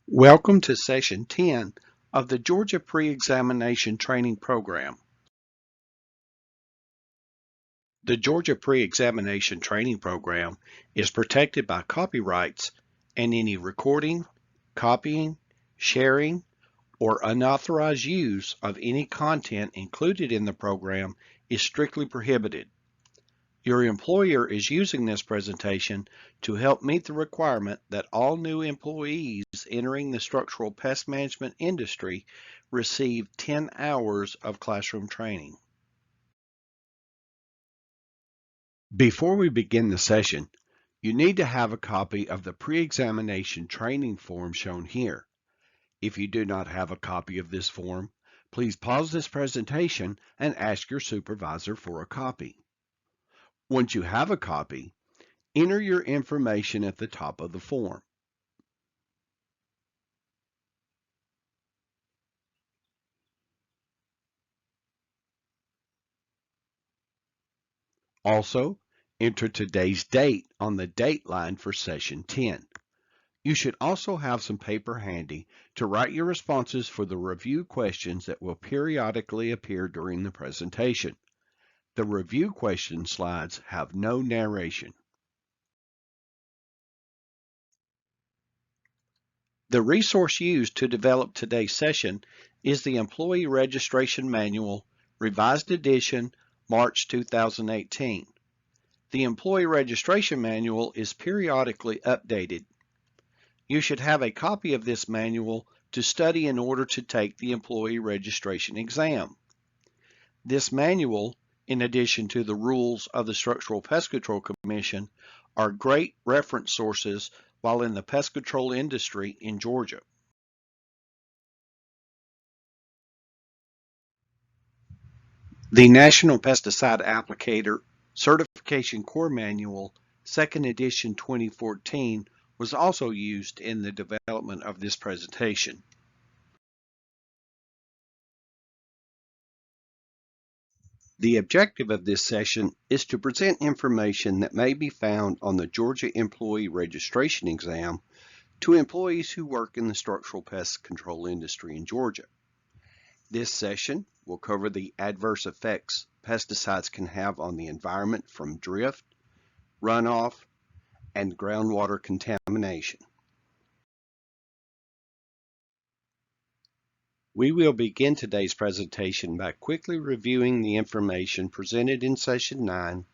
Welcome to Session 10 of the Georgia Pre-Examination Training Program. The Georgia Pre-Examination Training Program is protected by copyrights, and any recording, copying, sharing, or unauthorized use of any content included in the program is strictly prohibited. Your employer is using this presentation to help meet the requirement that all new employees entering the structural pest management industry receive 10 hours of classroom training. Before we begin the session, you need to have a copy of the pre-examination training form shown here. If you do not have a copy of this form, please pause this presentation and ask your supervisor for a copy. Once you have a copy, enter your information at the top of the form. Also, enter today's date on the date line for Session 10. You should also have some paper handy to write your responses for the review questions that will periodically appear during the presentation. The review question slides have no narration. The resource used to develop today's session is the Employee Registration Manual, Revised Edition, March 2018. The Employee Registration Manual is periodically updated. You should have a copy of this manual to study in order to take the Employee Registration exam. This manual, in addition to the rules of the Structural Pest Control Commission, are great reference sources while in the pest control industry in Georgia. The National Pesticide Applicator Certification Core Manual, 2nd edition 2014, was also used in the development of this presentation. The objective of this session is to present information that may be found on the Georgia Employee Registration Exam to employees who work in the structural pest control industry in Georgia. This session will cover the adverse effects pesticides can have on the environment from drift, runoff, and groundwater contamination. We will begin today's presentation by quickly reviewing the information presented in Session 9,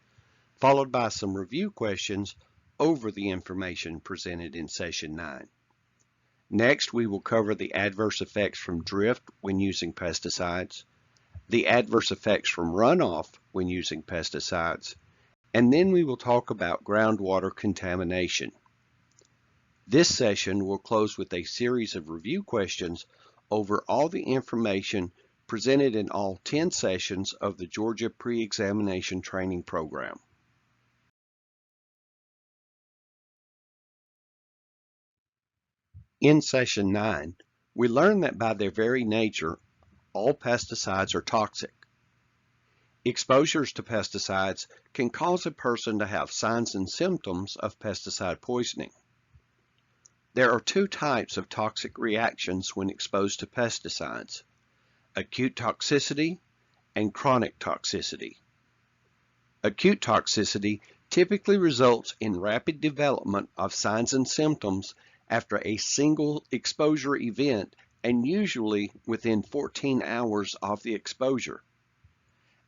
followed by some review questions over the information presented in Session 9. Next, we will cover the adverse effects from drift when using pesticides, the adverse effects from runoff when using pesticides, and then we will talk about groundwater contamination. This session will close with a series of review questions over all the information presented in all 10 sessions of the Georgia Pre-Examination Training Program. In Session 9, we learned that by their very nature, all pesticides are toxic. Exposures to pesticides can cause a person to have signs and symptoms of pesticide poisoning. There are two types of toxic reactions when exposed to pesticides: acute toxicity and chronic toxicity. Acute toxicity typically results in rapid development of signs and symptoms after a single exposure event and usually within 14 hours of the exposure.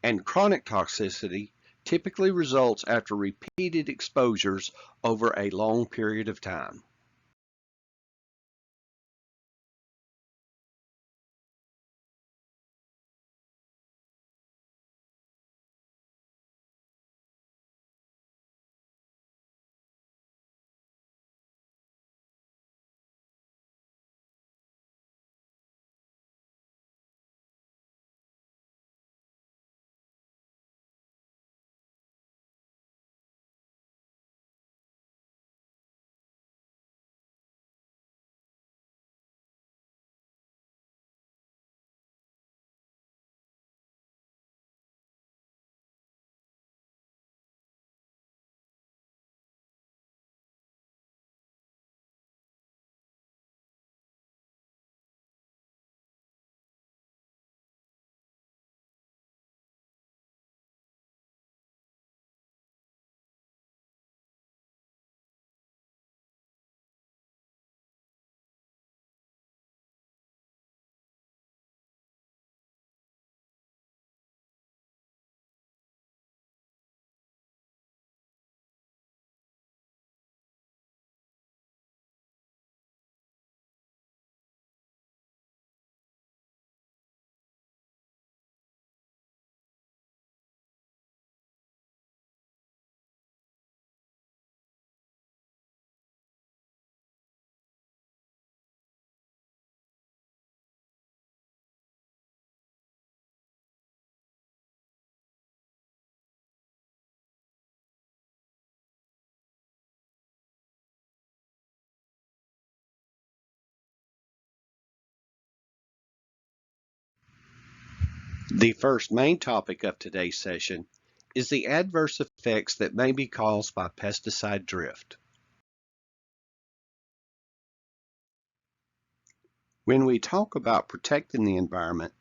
And chronic toxicity typically results after repeated exposures over a long period of time. The first main topic of today's session is the adverse effects that may be caused by pesticide drift. When we talk about protecting the environment,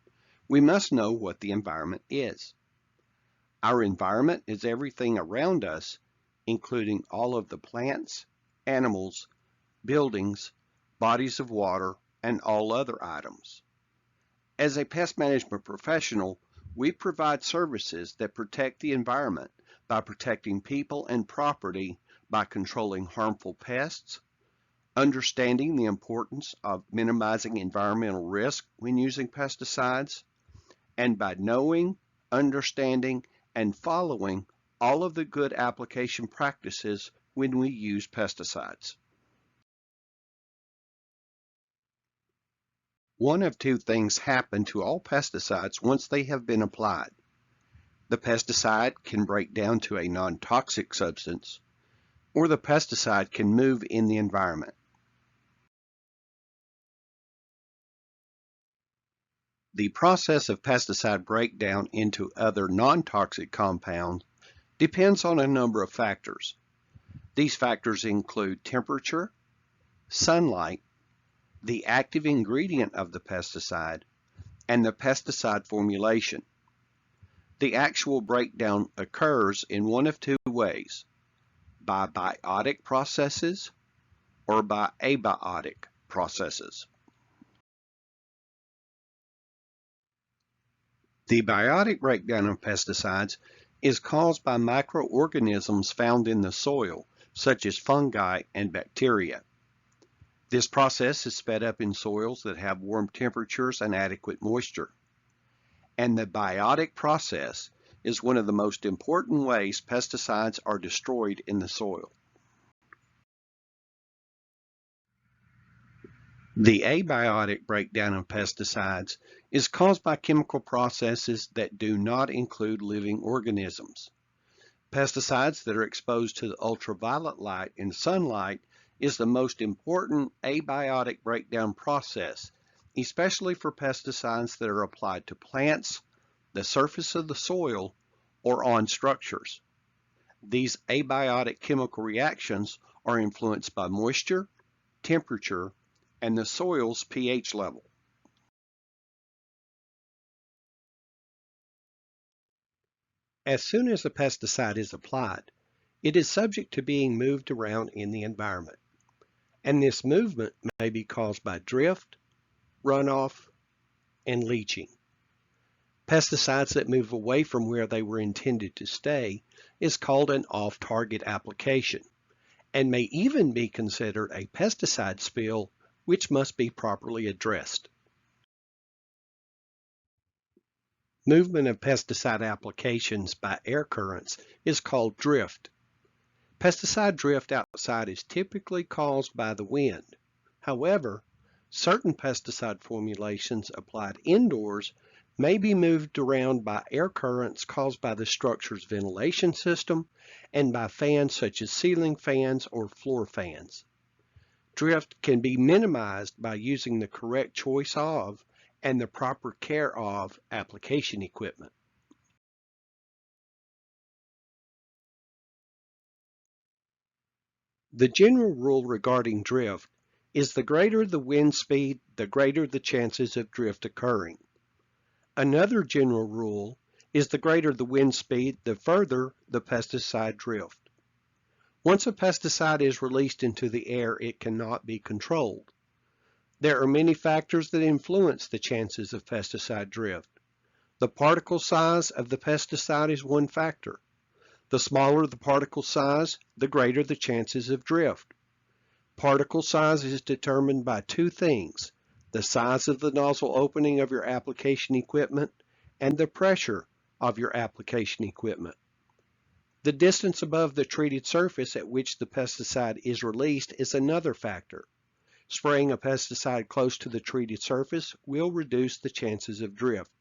we must know what the environment is. Our environment is everything around us, including all of the plants, animals, buildings, bodies of water, and all other items. As a pest management professional, we provide services that protect the environment by protecting people and property by controlling harmful pests, understanding the importance of minimizing environmental risk when using pesticides, and by knowing, understanding, and following all of the good application practices when we use pesticides. One of two things happen to all pesticides once they have been applied. The pesticide can break down to a non-toxic substance, or the pesticide can move in the environment. The process of pesticide breakdown into other non-toxic compounds depends on a number of factors. These factors include temperature, sunlight, the active ingredient of the pesticide, and the pesticide formulation. The actual breakdown occurs in one of two ways: by biotic processes or by abiotic processes. The biotic breakdown of pesticides is caused by microorganisms found in the soil, such as fungi and bacteria. This process is sped up in soils that have warm temperatures and adequate moisture. And the biotic process is one of the most important ways pesticides are destroyed in the soil. The abiotic breakdown of pesticides is caused by chemical processes that do not include living organisms. Pesticides that are exposed to the ultraviolet light and sunlight is the most important abiotic breakdown process, especially for pesticides that are applied to plants, the surface of the soil, or on structures. These abiotic chemical reactions are influenced by moisture, temperature, and the soil's pH level. As soon as a pesticide is applied, it is subject to being moved around in the environment, and this movement may be caused by drift, runoff, and leaching. Pesticides that move away from where they were intended to stay is called an off-target application, and may even be considered a pesticide spill, which must be properly addressed. Movement of pesticide applications by air currents is called drift. Pesticide drift outside is typically caused by the wind. However, certain pesticide formulations applied indoors may be moved around by air currents caused by the structure's ventilation system and by fans such as ceiling fans or floor fans. Drift can be minimized by using the correct choice of and the proper care of application equipment. The general rule regarding drift is the greater the wind speed, the greater the chances of drift occurring. Another general rule is the greater the wind speed, the further the pesticide drift. Once a pesticide is released into the air, it cannot be controlled. There are many factors that influence the chances of pesticide drift. The particle size of the pesticide is one factor. The smaller the particle size, the greater the chances of drift. Particle size is determined by two things: the size of the nozzle opening of your application equipment and the pressure of your application equipment. The distance above the treated surface at which the pesticide is released is another factor. Spraying a pesticide close to the treated surface will reduce the chances of drift.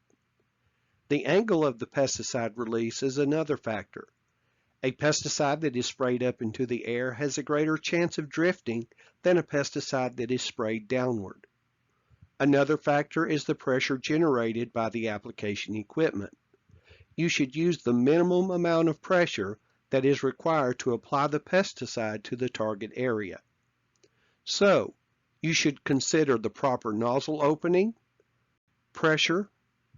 The angle of the pesticide release is another factor. A pesticide that is sprayed up into the air has a greater chance of drifting than a pesticide that is sprayed downward. Another factor is the pressure generated by the application equipment. You should use the minimum amount of pressure that is required to apply the pesticide to the target area. So, you should consider the proper nozzle opening, pressure,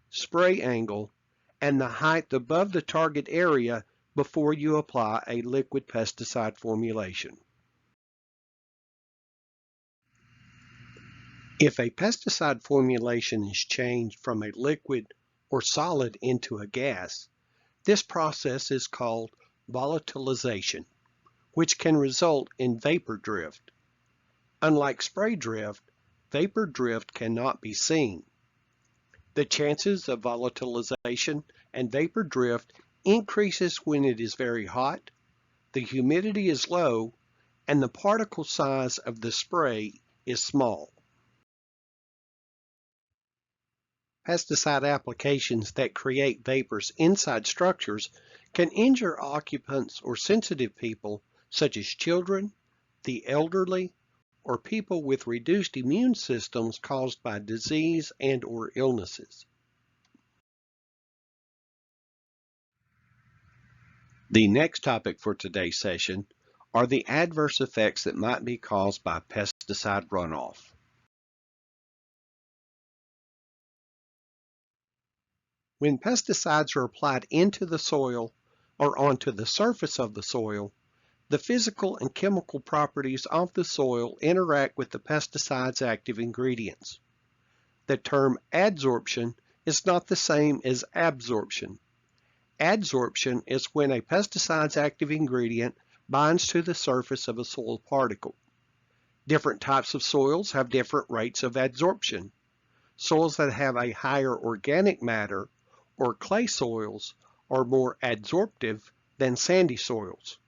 spray angle, and the height above the target area before you apply a liquid pesticide formulation. If a pesticide formulation is changed from a liquid or solid into a gas, this process is called volatilization, which can result in vapor drift. Unlike spray drift, vapor drift cannot be seen. The chances of volatilization and vapor drift increases when it is very hot, the humidity is low, and the particle size of the spray is small. Pesticide applications that create vapors inside structures can injure occupants or sensitive people, such as children, the elderly, or people with reduced immune systems caused by disease and/or illnesses. The next topic for today's session are the adverse effects that might be caused by pesticide runoff. When pesticides are applied into the soil or onto the surface of the soil, the physical and chemical properties of the soil interact with the pesticide's active ingredients. The term adsorption is not the same as absorption. Adsorption is when a pesticide's active ingredient binds to the surface of a soil particle. Different types of soils have different rates of adsorption. Soils that have a higher organic matter, or clay soils, are more adsorptive than sandy soils.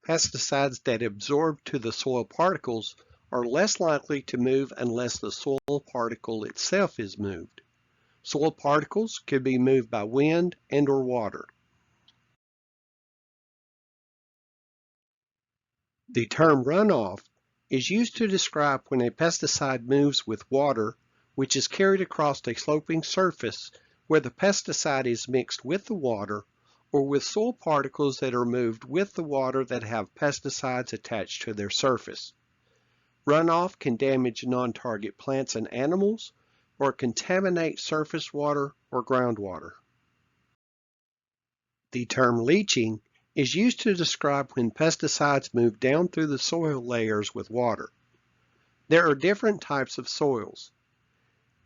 Pesticides that absorb to the soil particles are less likely to move unless the soil particle itself is moved. Soil particles can be moved by wind and/or water. The term runoff is used to describe when a pesticide moves with water, which is carried across a sloping surface where the pesticide is mixed with the water, or with soil particles that are moved with the water that have pesticides attached to their surface. Runoff can damage non-target plants and animals, or contaminate surface water or groundwater. The term leaching is used to describe when pesticides move down through the soil layers with water. There are different types of soils.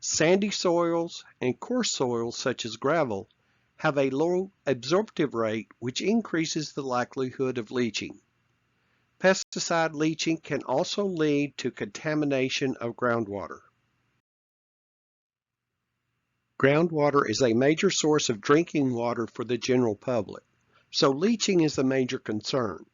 Sandy soils and coarse soils such as gravel have a low absorptive rate, which increases the likelihood of leaching. Pesticide leaching can also lead to contamination of groundwater. Groundwater is a major source of drinking water for the general public, so leaching is a major concern.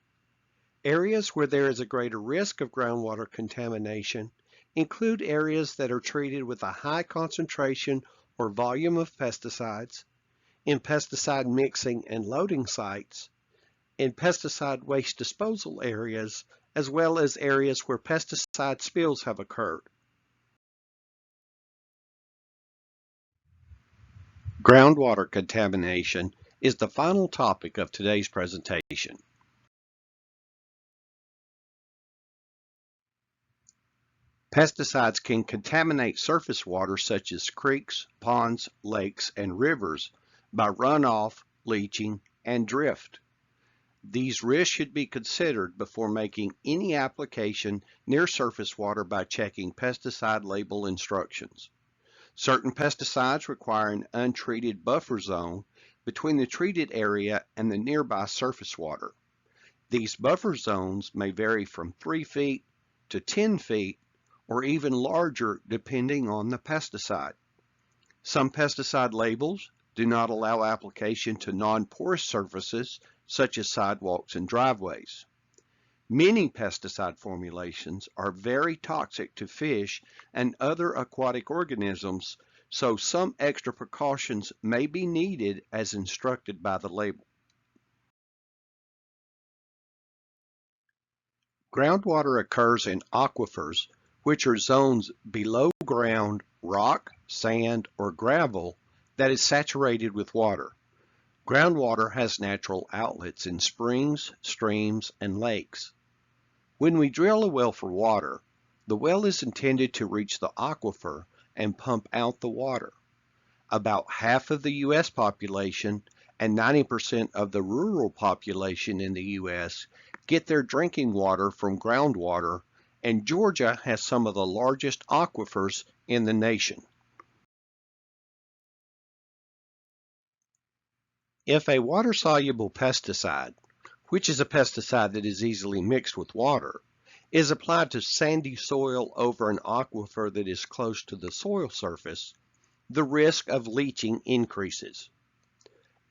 Areas where there is a greater risk of groundwater contamination include areas that are treated with a high concentration or volume of pesticides, in pesticide mixing and loading sites, in pesticide waste disposal areas, as well as areas where pesticide spills have occurred. Groundwater contamination is the final topic of today's presentation. Pesticides can contaminate surface water such as creeks, ponds, lakes, and rivers by runoff, leaching, and drift. These risks should be considered before making any application near surface water by checking pesticide label instructions. Certain pesticides require an untreated buffer zone between the treated area and the nearby surface water. These buffer zones may vary from 3 feet to 10 feet or even larger depending on the pesticide. Some pesticide labels do not allow application to non-porous surfaces such as sidewalks and driveways. Many pesticide formulations are very toxic to fish and other aquatic organisms, so some extra precautions may be needed as instructed by the label. Groundwater occurs in aquifers, which are zones below ground rock, sand, or gravel that is saturated with water. Groundwater has natural outlets in springs, streams, and lakes. When we drill a well for water, the well is intended to reach the aquifer and pump out the water. About half of the U.S. population and 90% of the rural population in the U.S. get their drinking water from groundwater, and Georgia has some of the largest aquifers in the nation. If a water-soluble pesticide, which is a pesticide that is easily mixed with water, is applied to sandy soil over an aquifer that is close to the soil surface, the risk of leaching increases.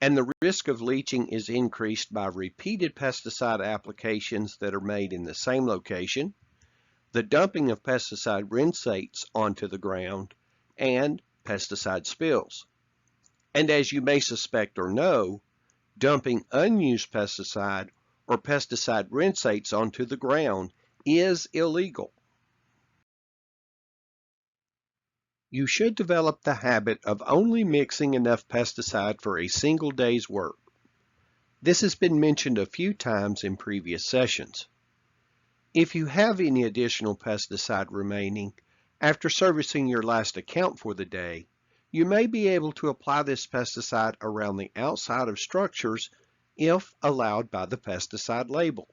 And the risk of leaching is increased by repeated pesticide applications that are made in the same location, the dumping of pesticide rinsates onto the ground, and pesticide spills. And as you may suspect or know, dumping unused pesticide or pesticide rinsates onto the ground is illegal. You should develop the habit of only mixing enough pesticide for a single day's work. This has been mentioned a few times in previous sessions. If you have any additional pesticide remaining after servicing your last account for the day, you may be able to apply this pesticide around the outside of structures if allowed by the pesticide label.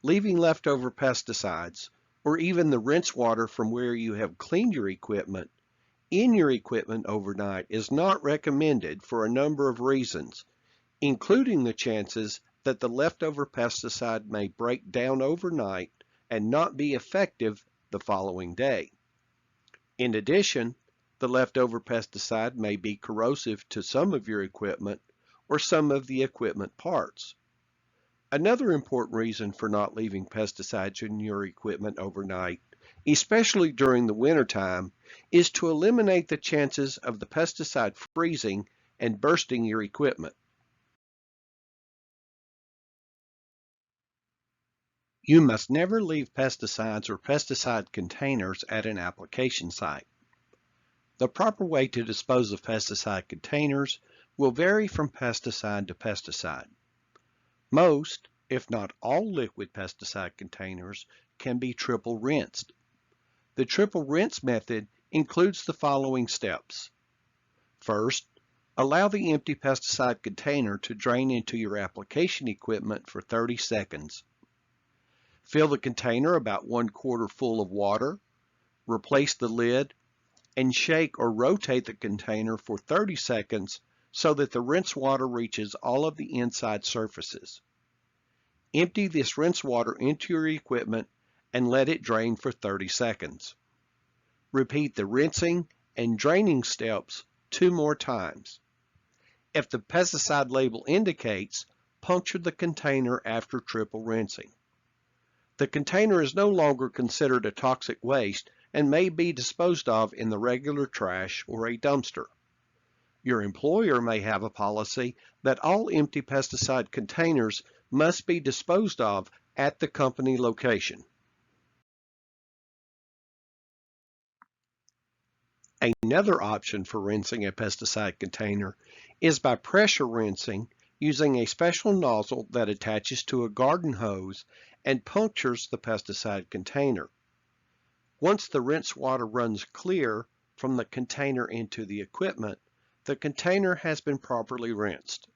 Leaving leftover pesticides, or even the rinse water from where you have cleaned your equipment, in your equipment overnight is not recommended for a number of reasons, including the chances that the leftover pesticide may break down overnight and not be effective the following day. In addition, the leftover pesticide may be corrosive to some of your equipment or some of the equipment parts. Another important reason for not leaving pesticides in your equipment overnight, especially during the wintertime, is to eliminate the chances of the pesticide freezing and bursting your equipment. You must never leave pesticides or pesticide containers at an application site. The proper way to dispose of pesticide containers will vary from pesticide to pesticide. Most, if not all liquid pesticide containers can be triple rinsed. The triple rinse method includes the following steps. First, allow the empty pesticide container to drain into your application equipment for 30 seconds. Fill the container about 1/4 full of water, replace the lid, and shake or rotate the container for 30 seconds so that the rinse water reaches all of the inside surfaces. Empty this rinse water into your equipment and let it drain for 30 seconds. Repeat the rinsing and draining steps 2 more times. If the pesticide label indicates, puncture the container after triple rinsing. The container is no longer considered a toxic waste and may be disposed of in the regular trash or a dumpster. Your employer may have a policy that all empty pesticide containers must be disposed of at the company location. Another option for rinsing a pesticide container is by pressure rinsing using a special nozzle that attaches to a garden hose and punctures the pesticide container. Once the rinse water runs clear from the container into the equipment, the container has been properly rinsed.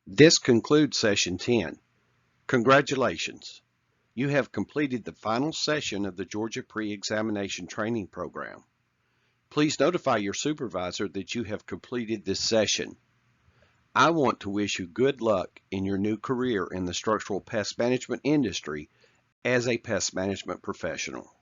This concludes Session 10. Congratulations! You have completed the final session of the Georgia Pre-Examination Training Program. Please notify your supervisor that you have completed this session. I want to wish you good luck in your new career in the structural pest management industry as a pest management professional.